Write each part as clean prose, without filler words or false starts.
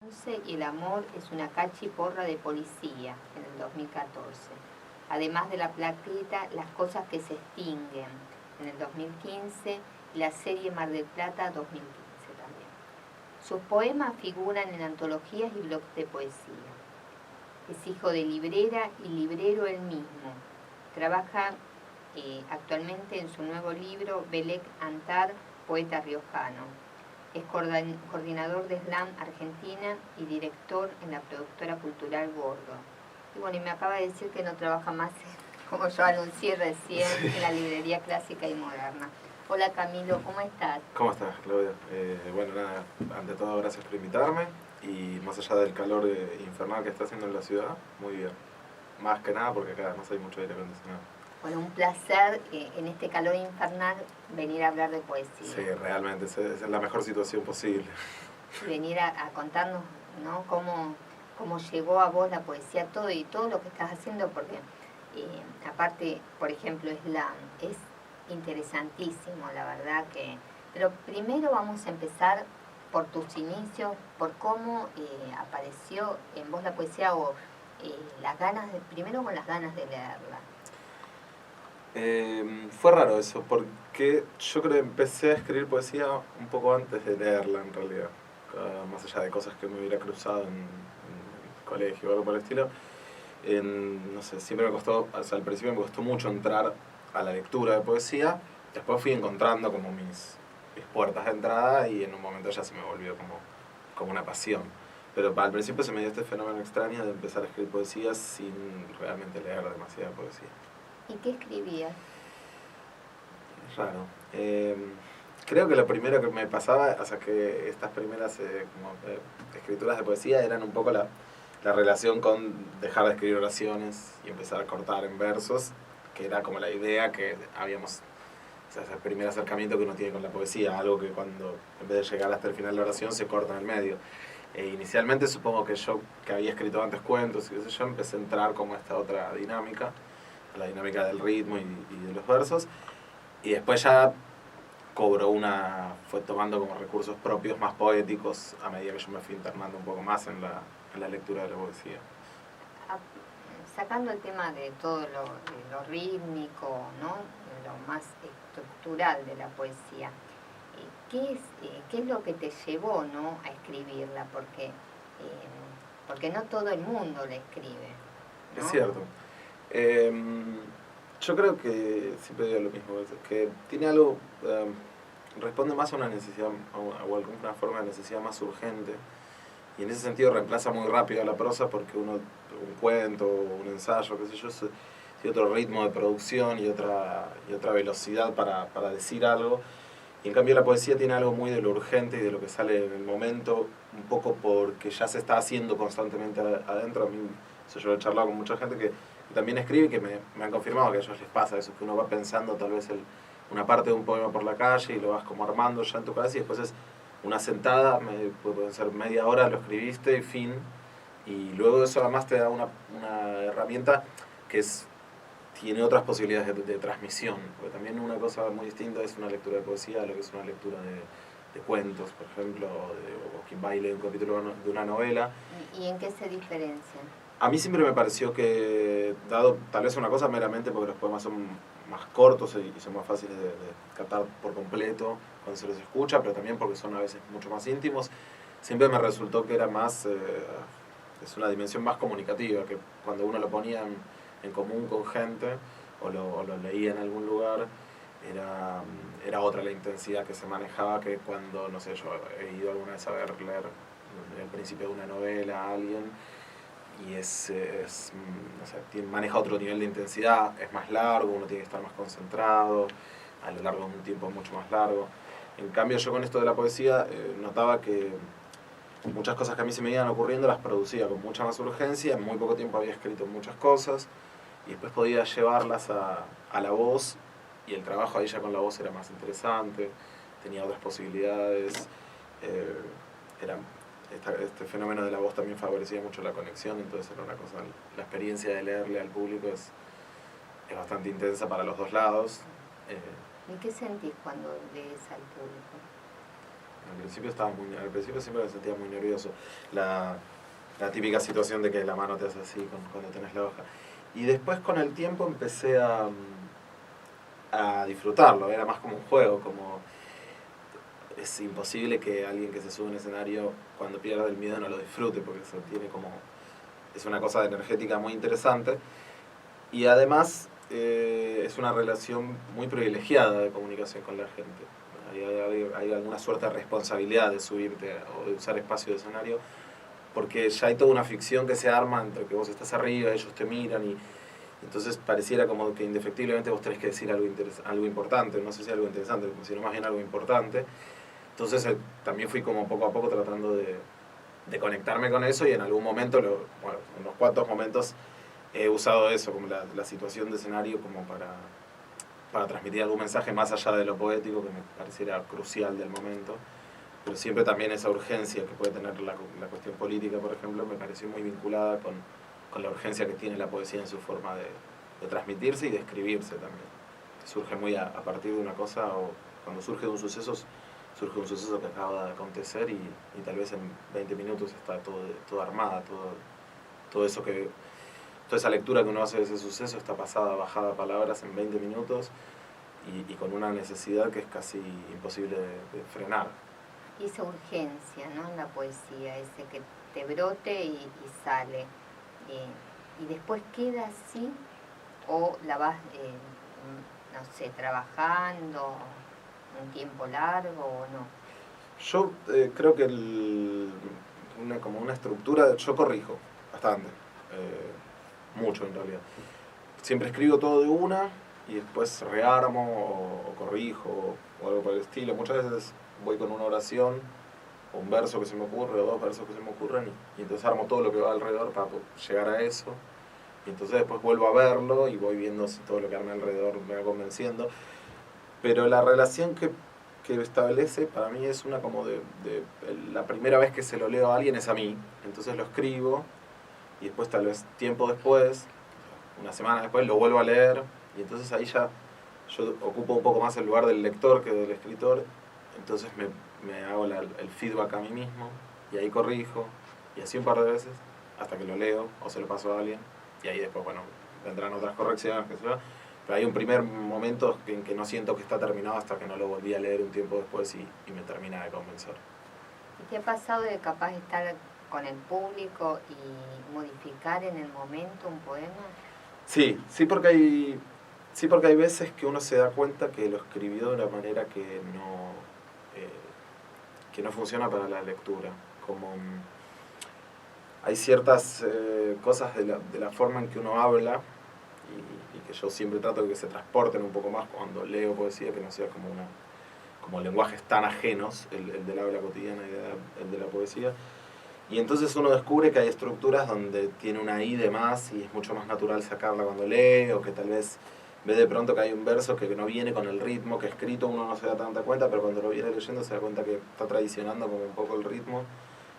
Dulce y el amor es una cachiporra de policía, en el 2014. Además de la plaqueta Las cosas que se extinguen, en el 2015, y la serie Mar del Plata 2015 también. Sus poemas figuran en antologías y blogs de poesía. Es hijo de librera y librero él mismo. Trabaja actualmente en su nuevo libro Belek Antar, poeta riojano. Es coordinador de Slam Argentina y director en la productora cultural Gordo. Y bueno, y me acaba de decir que no trabaja más, como yo anuncié recién, en la librería clásica y moderna. Hola Camilo, ¿cómo estás? ¿Cómo estás, Claudia? Bueno, nada, ante todo gracias por invitarme y más allá del calor infernal que está haciendo en la ciudad, muy bien. Más que nada porque acá no hay mucho aire acondicionado. Bueno, un placer en este calor infernal venir a hablar de poesía. Sí, realmente, esa es la mejor situación posible. Venir a contarnos, ¿no? Cómo llegó a vos la poesía, todo y todo lo que estás haciendo, porque aparte, por ejemplo, Slam es interesantísimo, la verdad que... Pero primero vamos a empezar por tus inicios, por cómo apareció en vos la poesía o las ganas, primero con las ganas de leerla. Fue raro eso, porque yo creo que empecé a escribir poesía un poco antes de leerla en realidad. Más allá de cosas que me hubiera cruzado en el colegio o algo por el estilo. No sé, siempre me costó, o sea, al principio me costó mucho entrar a la lectura de poesía. Después fui encontrando como mis puertas de entrada y en un momento ya se me volvió como una pasión. Pero al principio se me dio este fenómeno extraño de empezar a escribir poesía sin realmente leer demasiada poesía. ¿Y qué escribías? Es raro. Creo que lo primero que me pasaba, o sea, que estas primeras escrituras de poesía eran un poco la relación con dejar de escribir oraciones y empezar a cortar en versos, que era como la idea que habíamos, o sea, ese primer acercamiento que uno tiene con la poesía, algo que cuando en vez de llegar hasta el final de la oración se corta en el medio. Inicialmente supongo que yo, que había escrito antes cuentos y qué sé yo, empecé a entrar como a esta otra dinámica, la dinámica del ritmo y de los versos, y después ya fue tomando como recursos propios más poéticos a medida que yo me fui internando un poco más en la lectura de la poesía. Sacando el tema de todo lo rítmico, ¿no? Lo más estructural de la poesía, ¿qué es lo que te llevó, ¿no? a escribirla? Porque no todo el mundo la escribe, ¿no? Es cierto. Yo creo que, siempre digo lo mismo, que tiene algo, responde más a una necesidad, o alguna forma de necesidad más urgente, y en ese sentido reemplaza muy rápido a la prosa porque un cuento, un ensayo, qué sé yo, tiene otro ritmo de producción y otra velocidad para decir algo. Y en cambio la poesía tiene algo muy de lo urgente y de lo que sale en el momento, un poco porque ya se está haciendo constantemente adentro. A mí, yo lo he charlado con mucha gente que también escribe y que me han confirmado que a ellos les pasa eso, que uno va pensando tal vez una parte de un poema por la calle y lo vas como armando ya en tu cabeza y después es una sentada, puede ser media hora, lo escribiste y fin. Y luego eso además te da una herramienta que tiene otras posibilidades de transmisión, porque también una cosa muy distinta es una lectura de poesía a lo que es una lectura de cuentos, por ejemplo, o quien baile un capítulo de una novela. ¿Y en qué se diferencian? A mí siempre me pareció que, dado tal vez una cosa meramente porque los poemas son más cortos y son más fáciles de captar por completo cuando se los escucha, pero también porque son a veces mucho más íntimos, siempre me resultó que era más, es una dimensión más comunicativa, que cuando uno lo ponía en común con gente o lo leía en algún lugar, era otra la intensidad que se manejaba que cuando, no sé, yo he ido alguna vez a leer el principio de una novela a alguien y no sé, maneja otro nivel de intensidad, es más largo, uno tiene que estar más concentrado a lo largo de un tiempo mucho más largo. En cambio yo con esto de la poesía notaba que muchas cosas que a mí se me iban ocurriendo las producía con mucha más urgencia, en muy poco tiempo había escrito muchas cosas y después podía llevarlas a la voz y el trabajo ahí ya con la voz era más interesante, tenía otras posibilidades, este fenómeno de la voz también favorecía mucho la conexión, entonces era una cosa, la experiencia de leerle al público es bastante intensa para los dos lados. ¿Y qué sentís cuando lees al público? Al principio siempre me sentía muy nervioso. La típica situación de que la mano te hace así cuando tenés la hoja. Y después con el tiempo empecé a disfrutarlo, era más como un juego, como es imposible que alguien que se sube a un escenario cuando pierda el miedo no lo disfrute, porque eso tiene como, es una cosa energética muy interesante y además es una relación muy privilegiada de comunicación con la gente. Hay alguna suerte de responsabilidad de subirte o de usar espacio de escenario, porque ya hay toda una ficción que se arma entre que vos estás arriba, ellos te miran y entonces pareciera como que indefectiblemente vos tenés que decir algo importante, no sé si algo interesante, sino más bien algo importante. Entonces también fui como poco a poco tratando de conectarme con eso y en algún momento, unos cuantos momentos he usado eso, como la situación de escenario como para transmitir algún mensaje más allá de lo poético que me pareciera crucial del momento. Pero siempre también esa urgencia que puede tener la cuestión política, por ejemplo, me pareció muy vinculada con la urgencia que tiene la poesía en su forma de transmitirse y de escribirse también. Surge muy a partir de una cosa, o cuando surge un suceso que acaba de acontecer y tal vez en 20 minutos está todo armada, toda esa lectura que uno hace de ese suceso está pasada, bajada a palabras en 20 minutos y con una necesidad que es casi imposible de frenar. Y esa urgencia, ¿no?, en la poesía, ese que te brote y sale. Y después queda así, o la vas, no sé, trabajando un tiempo largo o no. Yo creo que como una estructura, yo corrijo bastante, mucho en realidad. Siempre escribo todo de una y después rearmo o corrijo o algo por el estilo. Muchas veces voy con una oración o un verso que se me ocurre o dos versos que se me ocurren y entonces armo todo lo que va alrededor para llegar a eso y entonces después vuelvo a verlo y voy viendo si todo lo que arme alrededor me va convenciendo, pero la relación que establece para mí es una como la primera vez que se lo leo a alguien es a mí, entonces lo escribo y después tal vez tiempo después, una semana después lo vuelvo a leer y entonces ahí ya yo ocupo un poco más el lugar del lector que del escritor, entonces me hago el feedback a mí mismo y ahí corrijo y así un par de veces hasta que lo leo o se lo paso a alguien y ahí después, bueno, vendrán otras correcciones, pero hay un primer momento en que no siento que está terminado hasta que no lo volví a leer un tiempo después y me termina de convencer. ¿Y te ha pasado de capaz estar con el público y modificar en el momento un poema? Sí, porque hay veces que uno se da cuenta que lo escribió de una manera que no funciona para la lectura. Como hay ciertas cosas de la forma en que uno habla y que yo siempre trato de que se transporten un poco más cuando leo poesía, que no sea como lenguajes tan ajenos, el del habla cotidiana y el de la poesía. Y entonces uno descubre que hay estructuras donde tiene una I de más y es mucho más natural sacarla cuando lee, o que tal vez ve de pronto que hay un verso que no viene con el ritmo, que escrito uno no se da tanta cuenta, pero cuando lo viene leyendo se da cuenta que está traicionando como un poco el ritmo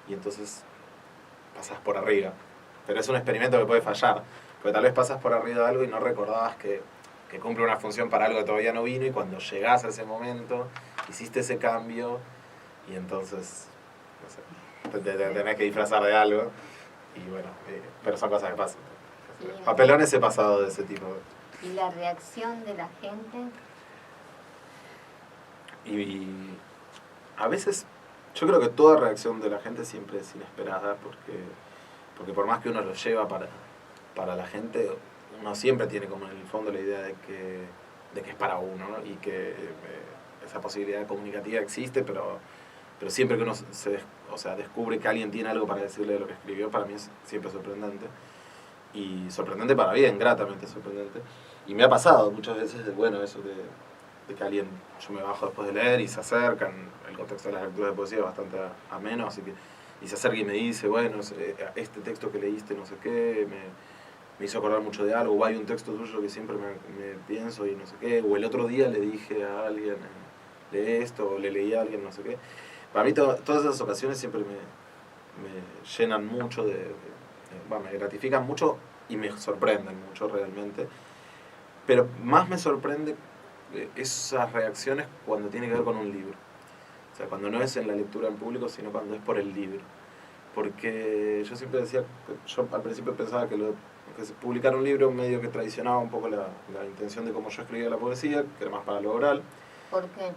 y entonces pasas por arriba. Pero es un experimento que puede fallar, porque tal vez pasas por arriba de algo y no recordabas que cumple una función para algo que todavía no vino y cuando llegás a ese momento hiciste ese cambio y entonces, no sé, te tenés que disfrazar de algo y bueno, pero son cosas que pasan. Papelones he pasado de ese tipo. ¿Y la reacción de la gente? Y a veces, yo creo que toda reacción de la gente siempre es inesperada, porque por más que uno lo lleva para la gente, uno siempre tiene como en el fondo la idea de que es para uno, ¿no? Y que esa posibilidad comunicativa existe, pero siempre que uno descubre que alguien tiene algo para decirle de lo que escribió, para mí es siempre sorprendente. Y sorprendente para bien, gratamente sorprendente. Y me ha pasado muchas veces, eso de que alguien, yo me bajo después de leer y se acercan, el contexto de las lecturas de poesía es bastante ameno, así que, y se acerca y me dice, este texto que leíste no sé qué, me hizo acordar mucho de algo, o hay un texto tuyo que siempre me pienso y no sé qué, o el otro día le dije a alguien de esto, o le leí a alguien no sé qué. Para mí todas esas ocasiones siempre me llenan mucho me gratifican mucho y me sorprenden mucho realmente, pero más me sorprende esas reacciones cuando tiene que ver con un libro. O sea, cuando no es en la lectura en público, sino cuando es por el libro. Porque yo siempre decía, yo al principio pensaba que publicar un libro medio que traicionaba un poco la intención de cómo yo escribía la poesía, que era más para lo oral. ¿Por qué?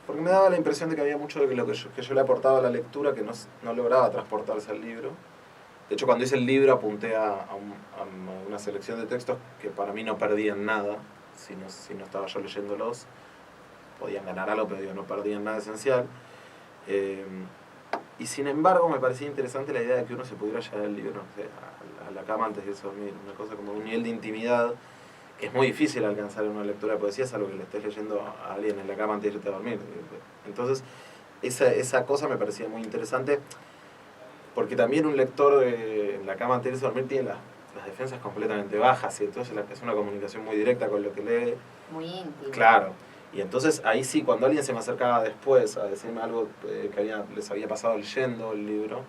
Porque me daba la impresión de que había mucho de lo que yo le aportaba a la lectura que no lograba transportarse al libro. De hecho, cuando hice el libro apunté a una selección de textos que para mí no perdían nada si no estaba yo leyéndolos. Podían ganar algo, pero no perdían nada esencial. Y sin embargo me parecía interesante la idea de que uno se pudiera llevar el libro, no sé, a la cama antes de irse a dormir. Una cosa como un nivel de intimidad que es muy difícil alcanzar en una lectura de poesía, salvo que le estés leyendo a alguien en la cama antes de irte a dormir. Entonces, esa cosa me parecía muy interesante, porque también un lector en la cama antes de irse a dormir tiene las defensas completamente bajas, y entonces es una comunicación muy directa con lo que lee. Muy íntimo. Claro. Y entonces ahí sí, cuando alguien se me acercaba después a decirme algo que les había pasado leyendo el libro,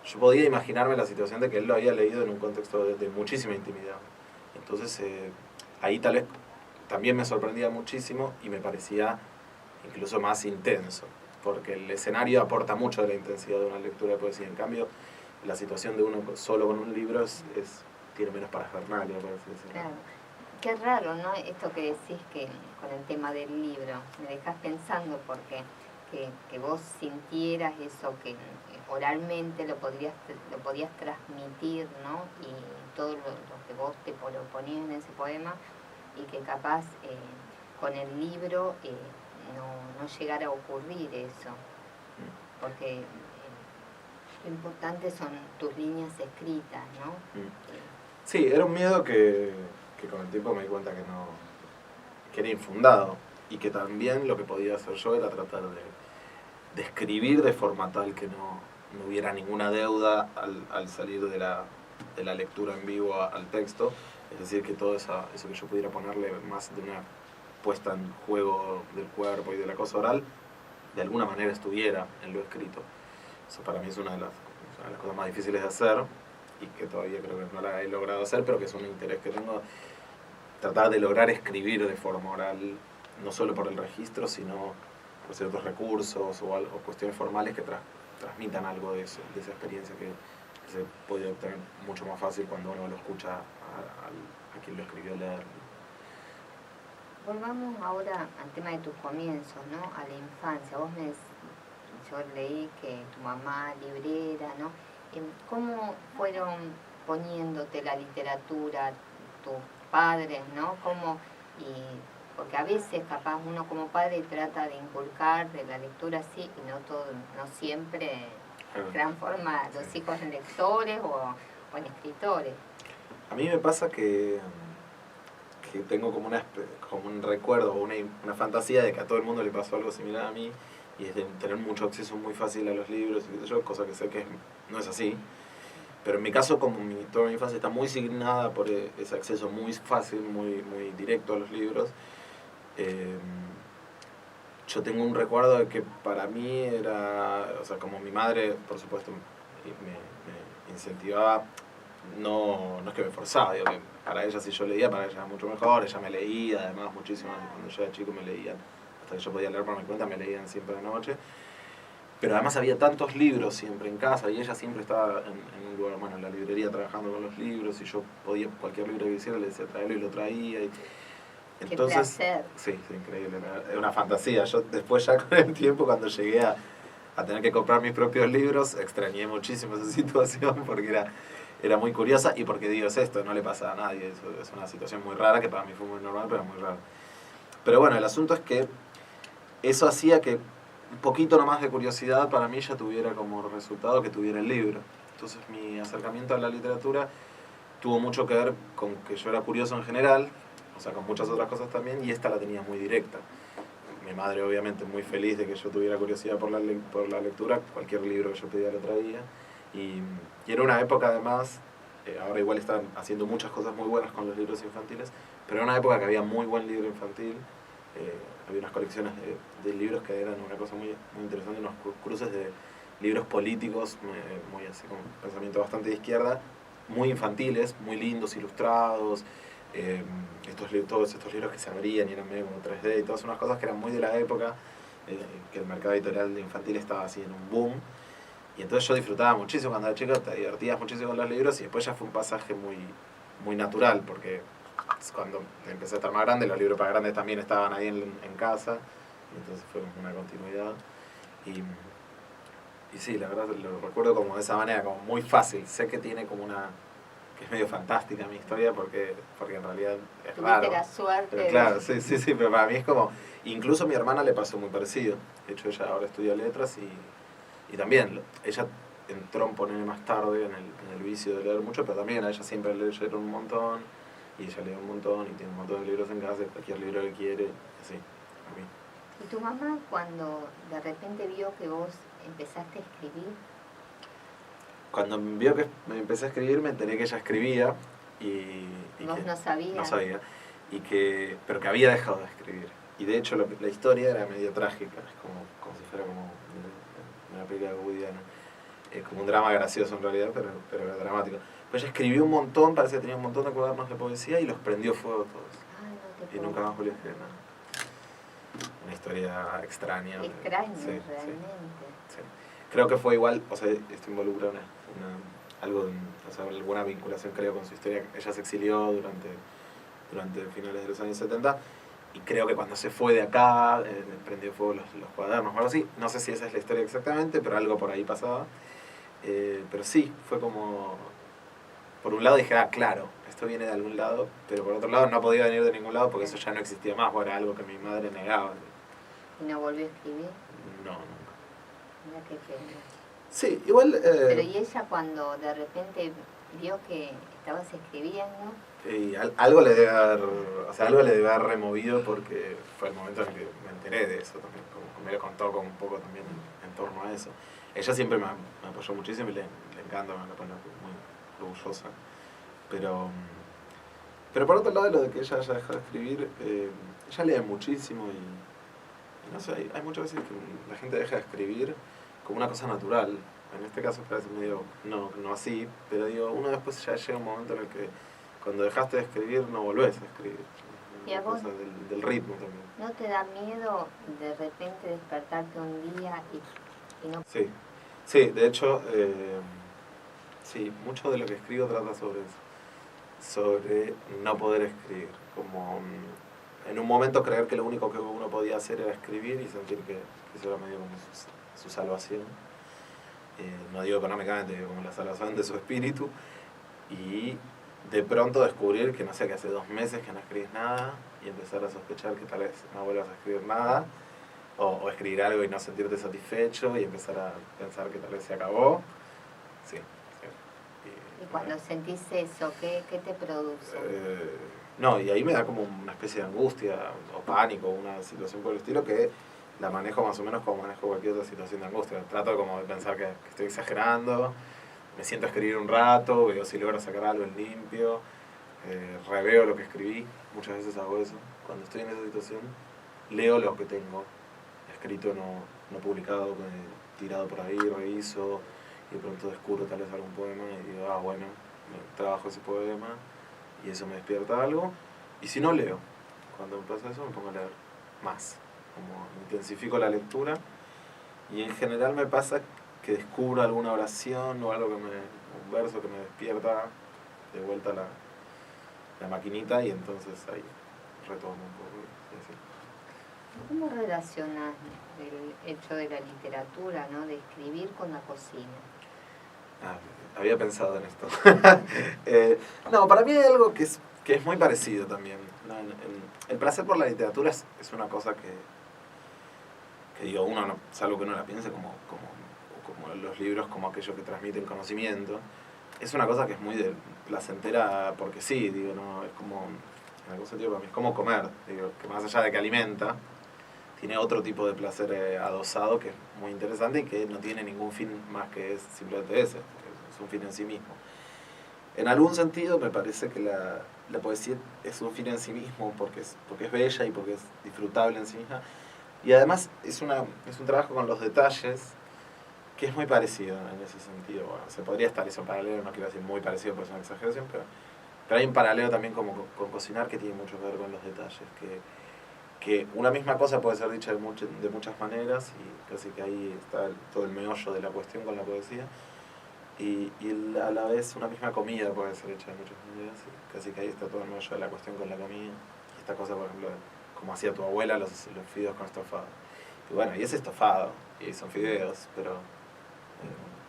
yo podía imaginarme la situación de que él lo había leído en un contexto de muchísima intimidad. Entonces ahí tal vez también me sorprendía muchísimo y me parecía incluso más intenso, porque el escenario aporta mucho de la intensidad de una lectura de poesía. En cambio, la situación de uno solo con un libro tiene menos parafernalia, por así decirlo. Claro. Qué raro, ¿no? Esto que decís que con el tema del libro, me dejas pensando porque que vos sintieras eso, que oralmente lo podías transmitir, ¿no? Y todo lo que vos te proponías en ese poema, y que capaz con el libro no llegara a ocurrir eso, porque lo importante son tus líneas escritas, ¿no? Sí, era un miedo que con el tiempo me di cuenta que era infundado, y que también lo que podía hacer yo era tratar de escribir de forma tal que no hubiera ninguna deuda al salir de la lectura en vivo al texto, es decir, que todo eso que yo pudiera ponerle más de una puesta en juego del cuerpo y de la cosa oral, de alguna manera estuviera en lo escrito. Eso para mí es una de las cosas más difíciles de hacer, y que todavía creo que no la he logrado hacer, pero que es un interés que tengo, tratar de lograr escribir de forma oral, no solo por el registro, sino por ciertos recursos o cuestiones formales que transmitan algo de esa experiencia que se puede obtener mucho más fácil cuando uno lo escucha a quien lo escribió leer. Volvamos ahora al tema de tus comienzos, ¿no? A la infancia. Yo leí que tu mamá librera, ¿no? ¿Cómo fueron poniéndote la literatura tus padres, ¿no? Porque a veces capaz uno como padre trata de inculcar de la lectura así, y no siempre transforma a los hijos en lectores o en escritores. A mí me pasa que tengo como un recuerdo o una fantasía de que a todo el mundo le pasó algo similar a mí, y es de tener mucho acceso muy fácil a los libros y qué sé yo, cosa que sé que no es así. Pero en mi caso, como toda mi infancia está muy signada por ese acceso muy fácil, muy directo a los libros, yo tengo un recuerdo de que para mí era, o sea, como mi madre, por supuesto, me incentivaba, no es que me forzaba, digo que para ella si yo leía, para ella era mucho mejor, ella me leía, además muchísimo, cuando yo era chico me leían, hasta que yo podía leer por mi cuenta, me leían siempre de noche. Pero además había tantos libros siempre en casa, y ella siempre estaba en un lugar, bueno, en la librería trabajando con los libros, y yo podía, cualquier libro que quisiera, le decía traerlo y lo traía. Entonces, qué placer. Sí, increíble, era una fantasía. Yo después ya con el tiempo, cuando llegué a tener que comprar mis propios libros, extrañé muchísimo esa situación, porque era muy curiosa, y porque digo, es esto, no le pasa a nadie, es una situación muy rara, que para mí fue muy normal, pero muy rara. Pero bueno, el asunto es que eso hacía que un poquito nomás de curiosidad para mí ya tuviera como resultado que tuviera el libro. Entonces mi acercamiento a la literatura tuvo mucho que ver con que yo era curioso en general, o sea, con muchas otras cosas también, y esta la tenía muy directa. Mi madre obviamente muy feliz de que yo tuviera curiosidad por la lectura, cualquier libro que yo pedía lo traía, y era una época además, ahora igual están haciendo muchas cosas muy buenas con los libros infantiles, pero era una época que había muy buen libro infantil. Había unas colecciones de libros que eran una cosa muy interesante, unos cruces de libros políticos, muy así, con pensamiento bastante de izquierda, muy infantiles, muy lindos, ilustrados, todos estos libros que se abrían y eran medio como 3D, y todas unas cosas que eran muy de la época, que el mercado editorial infantil estaba así en un boom. Y entonces yo disfrutaba muchísimo cuando era chico, te divertías muchísimo con los libros y después ya fue un pasaje muy natural, porque cuando empecé a estar más grande, los libros para grandes también estaban ahí en casa, y entonces fue una continuidad. Y sí, la verdad lo recuerdo como de esa manera, como muy fácil. Sé que tiene como que es medio fantástica mi historia porque en realidad es raro. Tuviste la suerte. Pero claro, sí, pero para mí es como, incluso a mi hermana le pasó muy parecido. De hecho ella ahora estudia letras y también, ella entró en ponerle más tarde en el vicio de leer mucho, pero también a ella siempre leyeron un montón, y ella lee un montón, y tiene un montón de libros en casa, cualquier libro que quiere, así, a mí. ¿Y tu mamá cuando de repente vio que vos empezaste a escribir? Cuando vio que me empecé a escribir, me enteré que ella escribía, y ¿Vos que no sabías? No sabía, pero que había dejado de escribir. Y de hecho la historia era medio trágica, es como si fuera como una película de Woody Allen. Es como un drama gracioso en realidad, pero era dramático. Pues ella escribió un montón, parece que tenía un montón de cuadernos de poesía y los prendió fuego todos. Ay, no te Y puedo. nunca más volvió a escribir nada. Una historia extraña. Extraño, Sí, realmente. sí. Creo que fue igual, o sea, esto involucra alguna vinculación creo con su historia. Ella se exilió durante finales de los años 70 y creo que cuando se fue de acá prendió fuego los cuadernos o algo así. No sé si esa es la historia exactamente, pero algo por ahí pasaba. Pero sí, fue como... Por un lado dije, claro, esto viene de algún lado, pero por otro lado no podía venir de ningún lado porque eso ya no existía más, o era algo que mi madre negaba. ¿Y no volvió a escribir? No, nunca. Mira qué pena. Sí, igual... Pero y ella cuando de repente vio que estabas escribiendo... Y algo le debe haber removido porque fue el momento en que me enteré de eso también, como me lo contó como un poco también en torno a eso. Ella siempre me apoyó muchísimo y le encanta, me pone muy orgullosa. Pero por otro lado, lo de que ella haya dejado de escribir, ella lee muchísimo y no sé, hay muchas veces que la gente deja de escribir como una cosa natural. En este caso parece medio, no así, pero digo, uno después ya llega un momento en el que cuando dejaste de escribir no volvés a escribir. ¿Y a vos? Cosa del ritmo también. ¿No te da miedo de repente despertarte un día y no? Sí, de hecho, sí, mucho de lo que escribo trata sobre eso. Sobre no poder escribir. Como en un momento creer que lo único que uno podía hacer era escribir y sentir que eso era medio como su salvación. No digo económicamente, digo como la salvación de su espíritu. Y de pronto descubrir que no sé, que hace 2 meses que no escribís nada y empezar a sospechar que tal vez no vuelvas a escribir nada o escribir algo y no sentirte satisfecho y empezar a pensar que tal vez se acabó. Sí. Y cuando sentís eso, ¿qué te produce? No, y ahí me da como una especie de angustia o pánico, una situación por el estilo que la manejo más o menos como manejo cualquier otra situación de angustia. Trato como de pensar que estoy exagerando, me siento a escribir un rato, veo si logro sacar algo en limpio, reveo lo que escribí, muchas veces hago eso. Cuando estoy en esa situación, leo lo que tengo escrito, no publicado, tirado por ahí, reviso, y de pronto descubro tal vez algún poema y digo, bueno, trabajo ese poema y eso me despierta algo. Y si no, leo. Cuando me pasa eso me pongo a leer más, como intensifico la lectura y en general me pasa que descubro alguna oración o algo un verso que me despierta de vuelta la maquinita y entonces ahí retomo un poco. ¿Cómo relacionas el hecho de la literatura, ¿no? De escribir con la cocina? Había pensado en esto. No, para mí hay algo que es muy parecido también. El placer por la literatura es una cosa que digo, uno no, salvo que uno la piense como los libros, como aquellos que transmiten conocimiento. Es una cosa que es muy placentera porque sí, digo, no, es como, en algún sentido para mí, es como comer, digo, que más allá de que alimenta, tiene otro tipo de placer adosado que es muy interesante y que no tiene ningún fin más que es simplemente ese, es un fin en sí mismo. En algún sentido me parece que la poesía es un fin en sí mismo porque es bella y porque es disfrutable en sí misma y además es un trabajo con los detalles que es muy parecido en ese sentido. Bueno, se podría estar eso en paralelo, no quiero decir muy parecido porque es una exageración, pero hay un paralelo también como con cocinar que tiene mucho que ver con los detalles, que que una misma cosa puede ser dicha de muchas maneras, y casi que ahí está todo el meollo de la cuestión con la poesía, y a la vez una misma comida puede ser hecha de muchas maneras, y casi que ahí está todo el meollo de la cuestión con la comida, y esta cosa, por ejemplo, como hacía tu abuela, los fideos con estofado. Y bueno, y es estofado, y son fideos, pero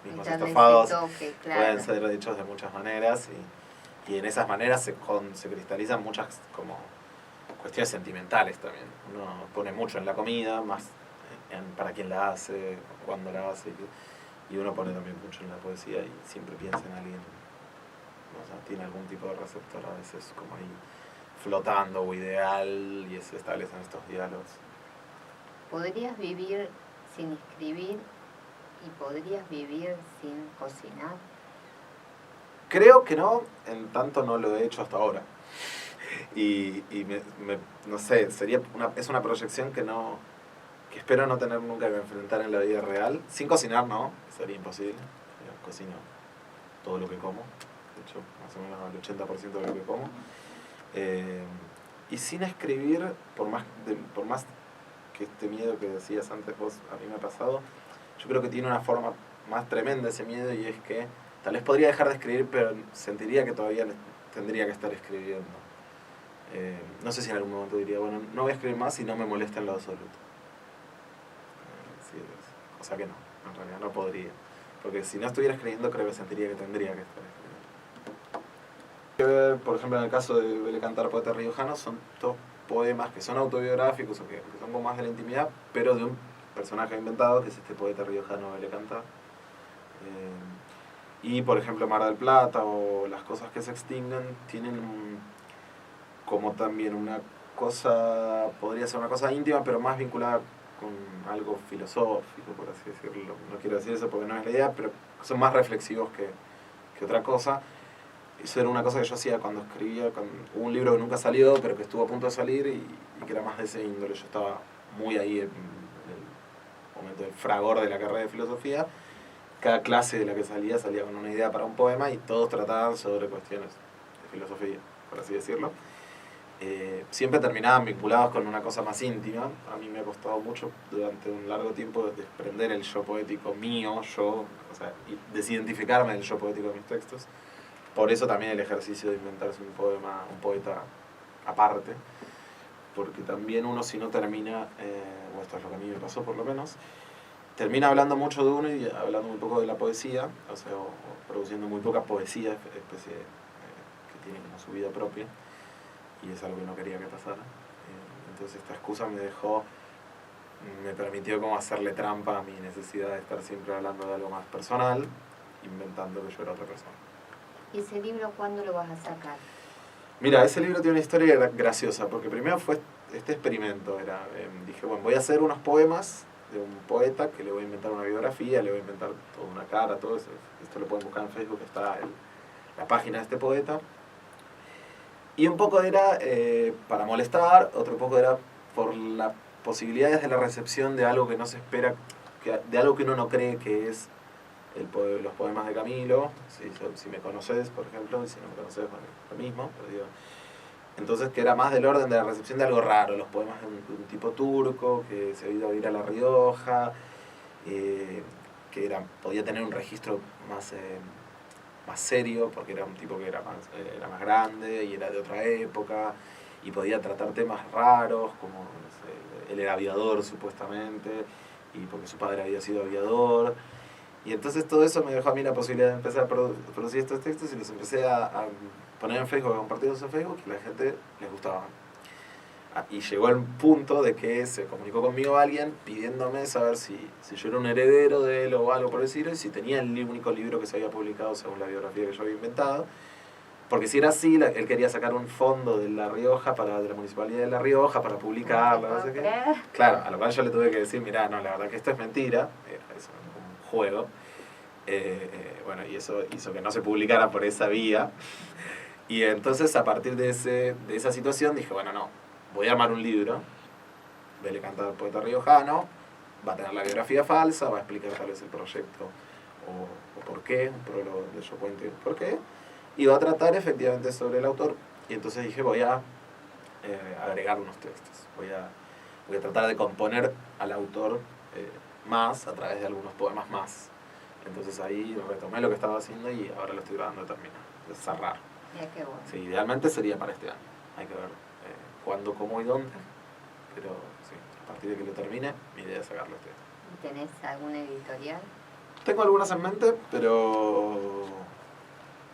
mismos estofados pueden ser hechos de muchas maneras, y en esas maneras se cristalizan muchas como cuestiones sentimentales también. Uno pone mucho en la comida, más para quién la hace, cuándo la hace, y uno pone también mucho en la poesía y siempre piensa en alguien, o sea, tiene algún tipo de receptor a veces como ahí flotando o ideal, y se establecen estos diálogos. ¿Podrías vivir sin escribir y podrías vivir sin cocinar? Creo que no, en tanto no lo he hecho hasta ahora. Y no sé, es una proyección que espero no tener nunca que enfrentar en la vida real. Sin cocinar no, sería imposible. Yo cocino todo lo que como, de hecho más o menos el 80% de lo que como. Y sin escribir, por más que este miedo que decías antes vos a mí me ha pasado, yo creo que tiene una forma más tremenda ese miedo, y es que tal vez podría dejar de escribir, pero sentiría que todavía tendría que estar escribiendo. No sé si en algún momento diría, bueno, no voy a escribir más y no me molesta en lo absoluto. Sí, o sea que no, en realidad no podría. Porque si no estuviera escribiendo, creo que sentiría que tendría que estar escribiendo. Por ejemplo, en el caso de Vele Cantar, poeta riojano, son dos poemas que son autobiográficos o que son como más de la intimidad, pero de un personaje inventado, que es este poeta riojano Vele Cantar. Y por ejemplo Mar del Plata o Las cosas que se extinguen tienen como también una cosa, podría ser una cosa íntima, pero más vinculada con algo filosófico, por así decirlo. No quiero decir eso porque no es la idea, pero son más reflexivos que otra cosa. Eso era una cosa que yo hacía cuando escribía, hubo un libro que nunca salió, pero que estuvo a punto de salir, y que era más de ese índole. Yo estaba muy ahí en el momento del fragor de la carrera de filosofía. Cada clase de la que salía con una idea para un poema, y todos trataban sobre cuestiones de filosofía, por así decirlo. Siempre terminaban vinculados con una cosa más íntima. A mí me ha costado mucho durante un largo tiempo desprender el yo poético mío, o sea, y desidentificarme del yo poético de mis textos. Por eso también el ejercicio de inventarse un poeta aparte, porque también uno, si no termina, o esto es lo que a mí me pasó por lo menos, termina hablando mucho de uno y hablando muy poco de la poesía, o sea, o produciendo muy poca poesía, especie que tiene como su vida propia, y es algo que no quería que pasara. Entonces esta excusa me permitió como hacerle trampa a mi necesidad de estar siempre hablando de algo más personal, inventando que yo era otra persona. ¿Y ese libro cuándo lo vas a sacar? Mira, ese libro tiene una historia graciosa, porque primero fue este experimento. Dije, bueno, voy a hacer unos poemas de un poeta que le voy a inventar una biografía, le voy a inventar toda una cara, todo eso. Esto lo pueden buscar en Facebook, está la página de este poeta. Y un poco era para molestar, otro poco era por las posibilidades de la recepción de algo que no se espera, de algo que uno no cree que es los poemas de Camilo. Si me conoces, por ejemplo, y si no me conoces, bueno, lo mismo, pero digo, entonces que era más del orden de la recepción de algo raro, los poemas de un tipo turco que se había ido a ir a La Rioja, que podía tener un registro más serio, porque era un tipo que era más grande y era de otra época, y podía tratar temas raros, como no sé, él era aviador supuestamente, y porque su padre había sido aviador. Y entonces todo eso me dejó a mí la posibilidad de empezar a producir estos textos, y los empecé a poner en Facebook, a compartirlos en Facebook, y a la gente les gustaba. Y llegó el punto de que se comunicó conmigo alguien pidiéndome saber si yo era un heredero de él o algo por decirlo, y si tenía el único libro que se había publicado según la biografía que yo había inventado. Porque si era así, él quería sacar un fondo de La Rioja, de la Municipalidad de La Rioja, para publicarlo, no sé qué. Claro, a lo cual yo le tuve que decir, mirá, no, la verdad que esto es mentira, es un juego. Bueno, y eso hizo que no se publicara por esa vía. Y entonces, a partir de esa situación, dije, bueno, no, voy a armar un libro, Vele Cantar, poeta riojano, va a tener la biografía falsa, va a explicar tal vez el proyecto o por qué, un prólogo donde yo cuente por qué, y va a tratar efectivamente sobre el autor. Y entonces dije, voy a agregar unos textos, voy a voy a tratar de componer al autor más a través de algunos poemas más. Entonces ahí retomé lo que estaba haciendo y ahora lo estoy tratando de terminar, de cerrar. Mira qué bueno. Sí, idealmente sería para este año. Hay que ver cuándo, cómo y dónde. Pero sí, a partir de que lo termine, mi idea es sacarlo este año. ¿Tenés alguna editorial? Tengo algunas en mente, pero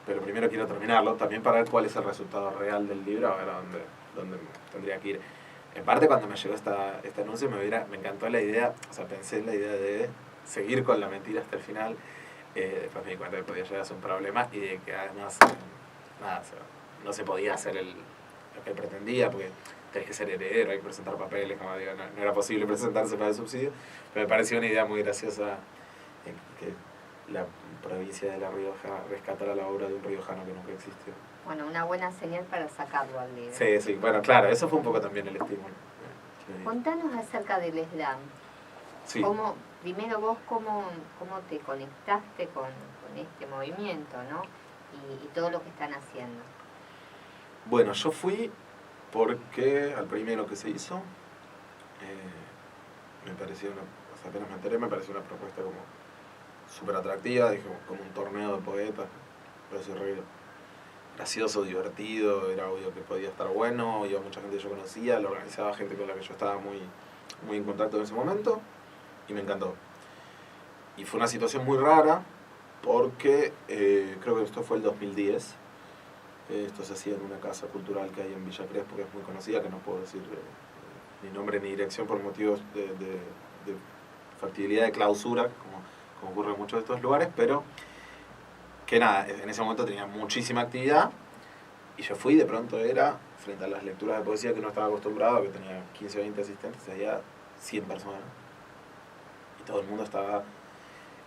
primero quiero terminarlo, también para ver cuál es el resultado real del libro, a ver a dónde tendría que ir. En parte, cuando me llegó este anuncio, me encantó la idea, o sea, pensé en la idea de seguir con la mentira hasta el final. Después me di cuenta que podía llegar a ser un problema y de que además nada, o sea, no se podía hacer lo que él pretendía, porque tenés que ser heredero, hay que presentar papeles, como digo, no era posible presentarse para el subsidio, pero me pareció una idea muy graciosa que la provincia de La Rioja rescatara la obra de un riojano que nunca existió. Bueno, una buena señal para sacarlo al libro. Sí, sí, bueno, claro, eso fue un poco también el estímulo. Contanos acerca del slam. Sí. Primero vos, ¿cómo te conectaste con este movimiento, ¿no? Y todo lo que están haciendo. Bueno, yo fui porque al primero que se hizo, me pareció apenas me enteré, me pareció una propuesta como súper atractiva, dije, como un torneo de poetas, me pareció re gracioso, divertido, era obvio que podía estar bueno, iba mucha gente que yo conocía, lo organizaba gente con la que yo estaba muy en contacto en ese momento, y me encantó. Y fue una situación muy rara, porque creo que esto fue el 2010, esto se hacía en una casa cultural que hay en Villa Crespo, que es muy conocida, que no puedo decir ni nombre ni dirección por motivos de factibilidad de clausura, como ocurre en muchos de estos lugares, pero que nada, en ese momento tenía muchísima actividad, y yo fui, de pronto era, frente a las lecturas de poesía que no estaba acostumbrado, que tenía 15 o 20 asistentes, había 100 personas, y todo el mundo estaba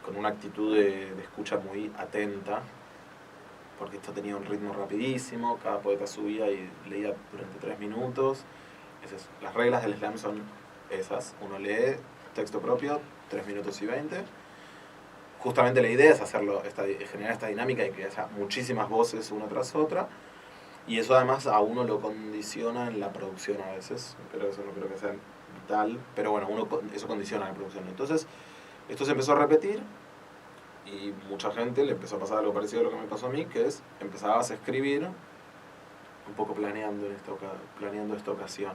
con una actitud de escucha muy atenta, porque esto tenía un ritmo rapidísimo, cada poeta subía y leía durante 3 minutos. Las reglas del slam son esas, uno lee texto propio, 3 minutos y 20. Justamente la idea es generar esta dinámica y que haya muchísimas voces una tras otra, y eso además a uno lo condiciona en la producción a veces, pero eso no creo que sea vital, pero bueno, eso condiciona la producción. Entonces, esto se empezó a repetir, y mucha gente le empezó a pasar algo parecido a lo que me pasó a mí, que es, empezabas a escribir un poco planeando esta ocasión.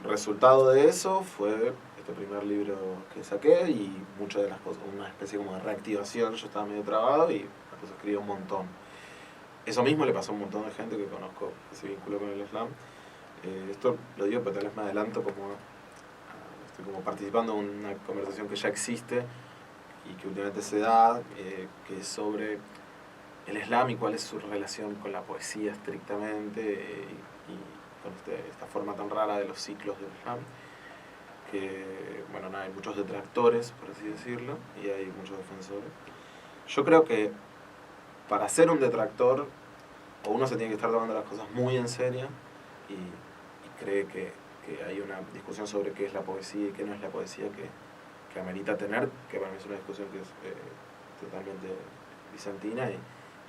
Resultado de eso fue este primer libro que saqué, y muchas de las cosas, una especie como de reactivación. Yo estaba medio trabado y me puse a escribir un montón. Eso mismo le pasó a un montón de gente que conozco que se vinculó con el slam. Esto lo digo, pero tal vez me adelanto, estoy como participando en una conversación que ya existe y que últimamente se da, que es sobre el slam y cuál es su relación con la poesía estrictamente, y con esta forma tan rara de los ciclos del slam, que, bueno, nada, hay muchos detractores, por así decirlo, y hay muchos defensores. Yo creo que para ser un detractor, o uno se tiene que estar tomando las cosas muy en serio, y cree que hay una discusión sobre qué es la poesía y qué no es la poesía que amerita tener, que para mí es una discusión que es totalmente bizantina,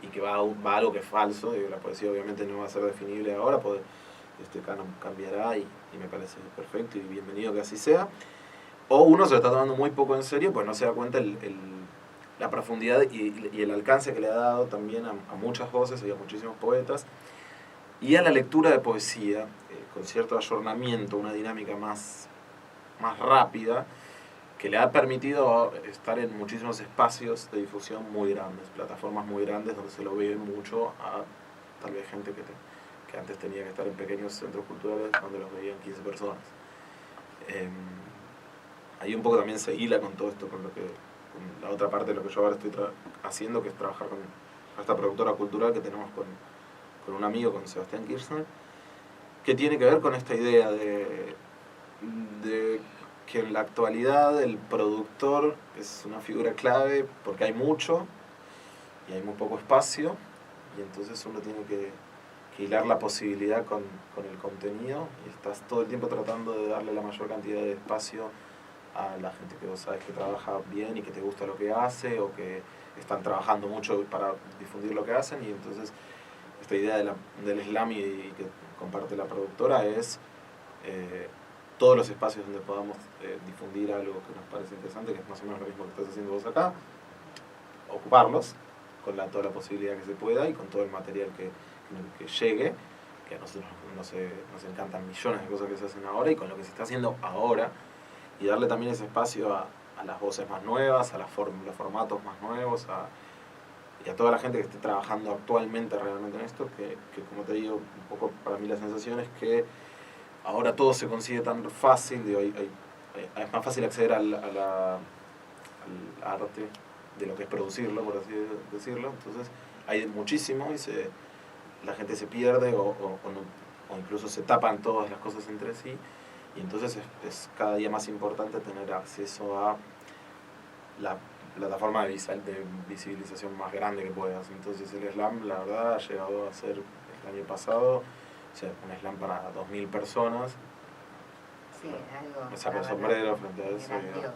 y que va a algo que es falso. Digo, la poesía obviamente no va a ser definible ahora, este canon cambiará, y me parece perfecto y bienvenido que así sea. O uno se lo está tomando muy poco en serio, pues no se da cuenta la profundidad y el alcance que le ha dado también a muchas voces y a muchísimos poetas, y a la lectura de poesía, con cierto ayornamiento, una dinámica más rápida, que le ha permitido estar en muchísimos espacios de difusión muy grandes, plataformas muy grandes donde se lo ve mucho a tal vez gente que antes tenía que estar en pequeños centros culturales donde los veían 15 personas. Ahí un poco también se hila con todo esto, con la otra parte de lo que yo ahora estoy haciendo, que es trabajar con esta productora cultural que tenemos con un amigo, con Sebastián Kirchner, que tiene que ver con esta idea de que en la actualidad el productor es una figura clave porque hay mucho y hay muy poco espacio, y entonces uno tiene que hilar la posibilidad con el contenido, y estás todo el tiempo tratando de darle la mayor cantidad de espacio a la gente que vos sabes que trabaja bien y que te gusta lo que hace, o que están trabajando mucho para difundir lo que hacen, y entonces esta idea del slam y que comparte la productora es todos los espacios donde podamos difundir algo que nos parece interesante, que es más o menos lo mismo que estás haciendo vos acá, ocuparlos con toda la posibilidad que se pueda y con todo el material que llegue, que a nosotros nos encantan millones de cosas que se hacen ahora y con lo que se está haciendo ahora, y darle también ese espacio a las voces más nuevas, a los formatos más nuevos, y a toda la gente que esté trabajando actualmente realmente en esto, que como te digo, un poco para mí la sensación es que ahora todo se consigue tan fácil, digo, es más fácil acceder al arte de lo que es producirlo, por así decirlo. Entonces hay muchísimo y la gente se pierde o incluso se tapan todas las cosas entre sí, y entonces es cada día más importante tener acceso a la plataforma de visibilización más grande que puedas. Entonces el slam, la verdad, ha llegado a ser el año pasado, o sea, un slam para 2.000 personas. Sí, algo. Me saco el sombrero frente a eso. Grandioso.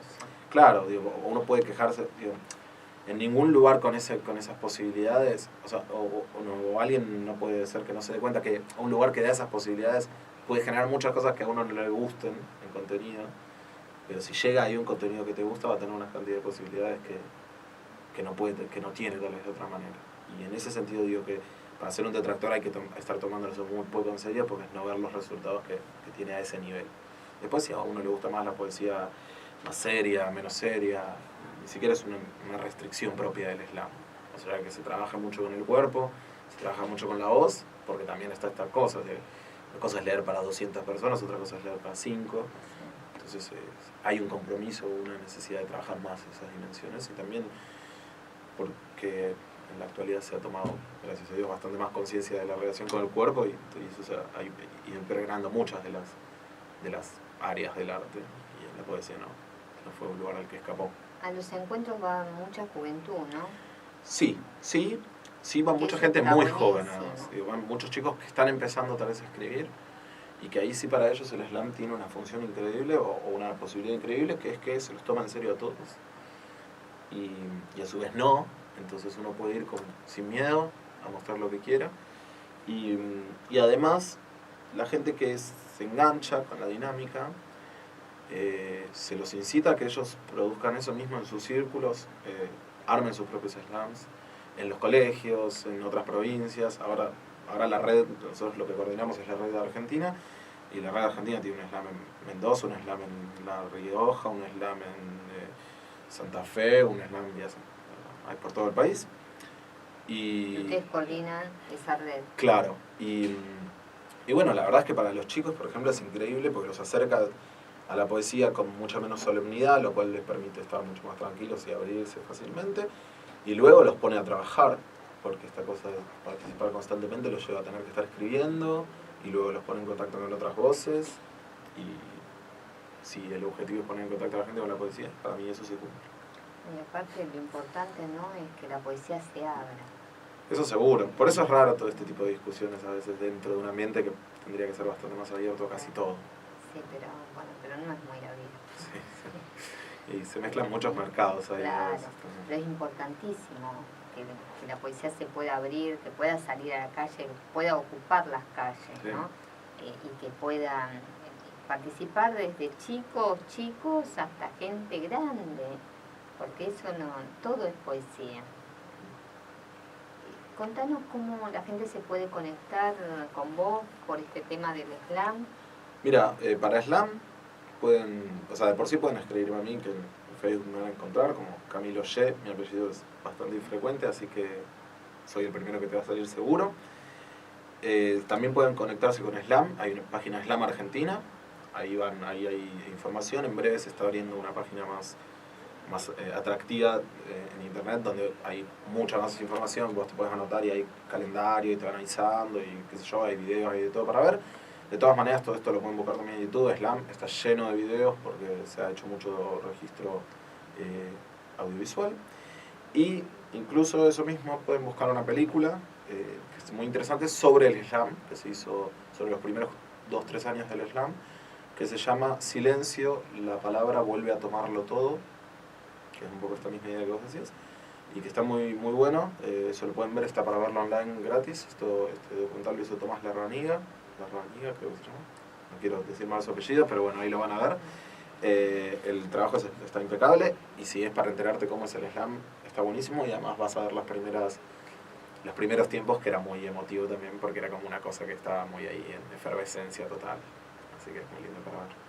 Claro, digo, uno puede quejarse, digo, en ningún lugar con esas posibilidades, o sea, o alguien no puede ser que no se dé cuenta que un lugar que da esas posibilidades puede generar muchas cosas que a uno no le gusten en contenido, pero si llega ahí un contenido que te gusta va a tener una cantidad de posibilidades que no tiene tal vez de otra manera. Y en ese sentido digo que para ser un detractor hay que estar tomándolo eso muy poco en serio, porque es no ver los resultados que tiene a ese nivel. Después si a uno le gusta más la poesía más seria, menos seria, ni siquiera es una restricción propia del slam. O sea que se trabaja mucho con el cuerpo, se trabaja mucho con la voz, porque también está esta cosa de una cosa es leer para 200 personas, otra cosa es leer para 5. Entonces hay un compromiso, una necesidad de trabajar más esas dimensiones, y también porque en la actualidad se ha tomado, gracias a Dios, bastante más conciencia de la relación con el cuerpo, y eso ha ido impregnando muchas de las áreas del arte, y en la poesía no fue un lugar al que escapó. A los encuentros va mucha juventud, ¿no? Sí, va mucha gente muy joven, además. Van muchos chicos que están empezando tal vez a escribir, y que ahí sí para ellos el slam tiene una función increíble o una posibilidad increíble, que es que se los toma en serio a todos, y a su vez no. Entonces uno puede ir sin miedo a mostrar lo que quiera, y además la gente que se engancha con la dinámica, se los incita a que ellos produzcan eso mismo en sus círculos, armen sus propios slams en los colegios, en otras provincias. Ahora la red, nosotros lo que coordinamos es la red de Argentina, y la red de Argentina tiene un slam en Mendoza, un slam en La Rioja, un slam en Santa Fe, un slam hay por todo el país. Y ustedes coordinan esa red. Claro, y bueno, la verdad es que para los chicos, por ejemplo, es increíble porque los acerca a la poesía con mucha menos solemnidad, lo cual les permite estar mucho más tranquilos y abrirse fácilmente, y luego los pone a trabajar, porque esta cosa de participar constantemente los lleva a tener que estar escribiendo, y luego los pone en contacto con otras voces, y si el objetivo es poner en contacto a la gente con la poesía, para mí eso se cumple. Y aparte lo importante, ¿no?, es que la poesía se abra. Eso seguro, por eso es raro todo este tipo de discusiones a veces dentro de un ambiente que tendría que ser bastante más abierto a casi todo. Sí, pero no es muy abierto. Sí. Y se mezclan muchos mercados ahí. Claro, pero es importantísimo que la poesía se pueda abrir, que pueda salir a la calle, que pueda ocupar las calles, sí, ¿no? Y que puedan participar desde chicos hasta gente grande, porque eso no, todo es poesía. Contanos cómo la gente se puede conectar con vos por este tema del slam. Mira, para slam de por sí pueden escribirme a mí, que en Facebook me van a encontrar como Camilo Ye. Mi apellido es bastante infrecuente, así que soy el primero que te va a salir seguro. También pueden conectarse con Slam, hay una página Slam Argentina, ahí hay información. En breve se está abriendo una página más atractiva en internet, donde hay mucha más información. Vos te puedes anotar y hay calendario y te van avisando y qué sé yo, hay videos, hay de todo para ver. De todas maneras, todo esto lo pueden buscar también en YouTube. Slam está lleno de videos porque se ha hecho mucho registro audiovisual. Y incluso eso mismo, pueden buscar una película que es muy interesante sobre el slam, que se hizo sobre los primeros 2-3 años del slam, que se llama Silencio, la palabra vuelve a tomarlo todo, que es un poco esta misma idea que vos decías. y que está muy, muy bueno. Eso lo pueden ver, está para verlo online gratis. Este documental lo hizo Tomás Larraniga, creo que se llama. No quiero decir mal su apellido, pero bueno, ahí lo van a ver. El trabajo está impecable, y si es para enterarte cómo es el slam, está buenísimo, y además vas a ver los primeros tiempos, que era muy emotivo también, porque era como una cosa que estaba muy ahí en efervescencia total. Así que es muy lindo para ver.